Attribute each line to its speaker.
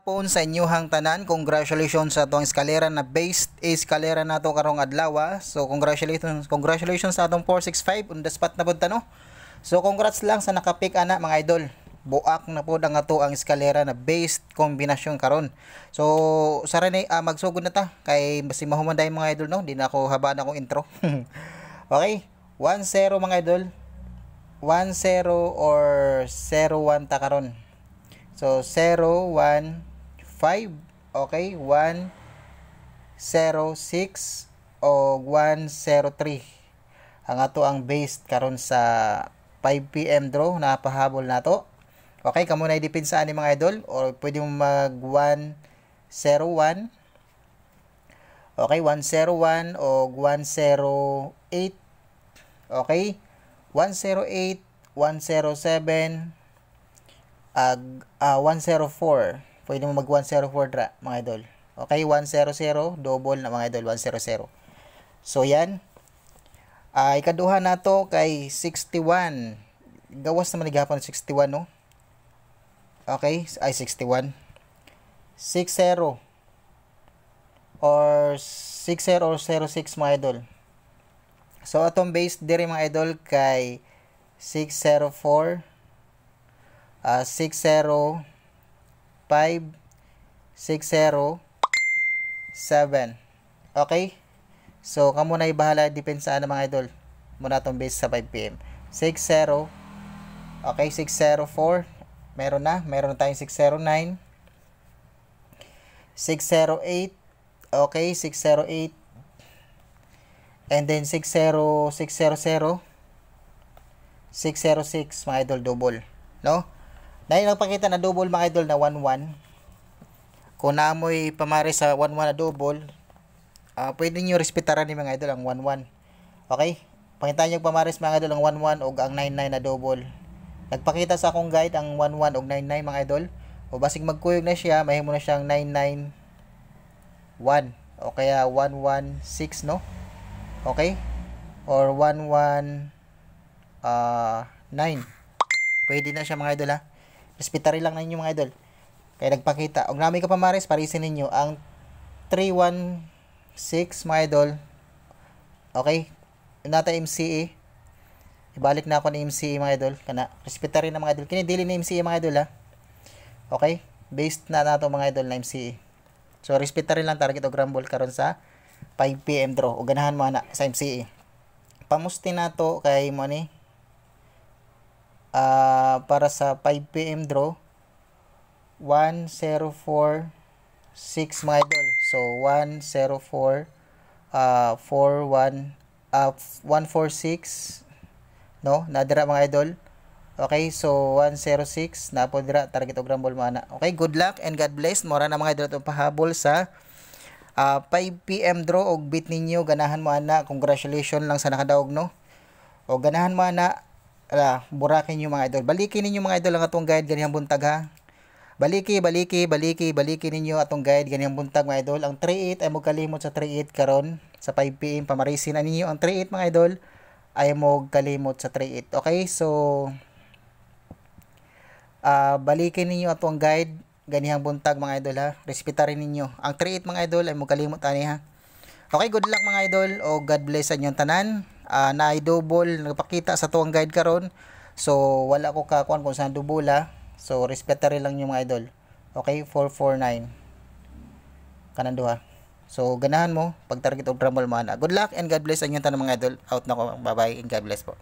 Speaker 1: hapon sa inyuhang tanan. Congratulations sa atong eskalera na based eskalera nato karong adlaw. So congratulations sa atong 465 on the spot na pud no. So congrats lang sa nakapick ana mga idol. Buak na pud ang ato ang eskalera na based kombinasyon karon. So sara ni magsugod na ta kay basi mahuman day mga idol no. Di na ako habaan akong intro. Okay, 1-0 mga idol. 1-0 or 0-1 ta karon. So 0, 1, 5, okay, 1, 0, 6, o 1, 0, 3. Ang ato ang based karon sa 5 PM draw na pahabol nato. Okay, kamo na i-depensa ani mga idol or pwede mo mag 1, 0, 1. Okay, 1, 0, 1 o 1, 0, 8. Okay, 1, 0, 8, 1, 0, 7. 104. Pwede mo mag 104 dra mga idol. Okay, 100 double na mga idol 100. So yan. Ikaduha nato kay 61. Gawas naman gihapon 61 no. Okay, ay 61. 60 or 60 or 06 mga idol. So atong base diri mga idol kay 604 605 607. Okay? So kamo na ibahala depensa na mga idol. Muna tong base sa 5 PM. 60. Okay, 604. Meron na tayong 609. 608. Okay, 608. And then 60600. 606 mga idol double, no? Dahil nagpakita na double mga idol na 1-1. Kung naamoy pamari sa 1-1 na double, pwede nyo respetaran ni mga idol ang 1-1. Okay? Pakita nyo pamaris mga idol ang 1-1 o ang 9-9 na double. Nagpakita sa akong guide ang 1-1 o 9-9 mga idol. O basig magkuyog na siya, mahimo na siyang 9-9-1. O kaya 1-1-6 no? Okay? Or 1-1-9. Pwede na siya mga idol ha. Respetari lang ninyo mga idol. Kaya nagpakita. Og nami ka pamares, parisin ninyo ang 316 mga idol. Okay? Nata MCE. Ibalik na ako ni MCE mga idol. Kana respetari na mga idol. Kini dili ni MCE mga idol ha. Okay? Based na nato mga idol na MCE. So respetari lang target og rumble karon sa 5 PM draw. O ganahan mo ana sa MCE. Pamusti nato kay mo ni para sa 5 PM draw 1046 mga idol. So 104 41 146 no nadira mga idol. Okay, so 106 na po dira target og rumble mo ana. Okay, good luck and God bless. Mora na mga idol itong pahabol sa 5 PM draw og beat ninyo ganahan mo ana. Congratulations lang sa nakadaog no. O ganahan mo ana. Burakin nyo mga idol. Balikin ninyo mga idol ang atong guide ganihang buntag ha. Baliki ninyo atong guide ganihang buntag mga idol. Ang 38 ay mo kalimot sa 38 karon sa 5 PM pamarisin na ninyo ang 38 mga idol ay mo kalimot sa 38. Okay, so balikin ninyo atong guide ganihang buntag mga idol ha. Respetarin ninyo ang 38 mga idol ay mo kalimot ani ha. Okay, good luck mga idol o God bless sa inyong tanan. Na i-double nagpakita sa tuwang guide karon. So wala ko kakuan kung saan dubula. So respetary lang yung mga idol. Okay, 449 kanan duha. So ganahan mo pag target og rumble mana. Good luck and God bless sa inyong tanan mga idol. Out na ko. Bye bye and God bless po.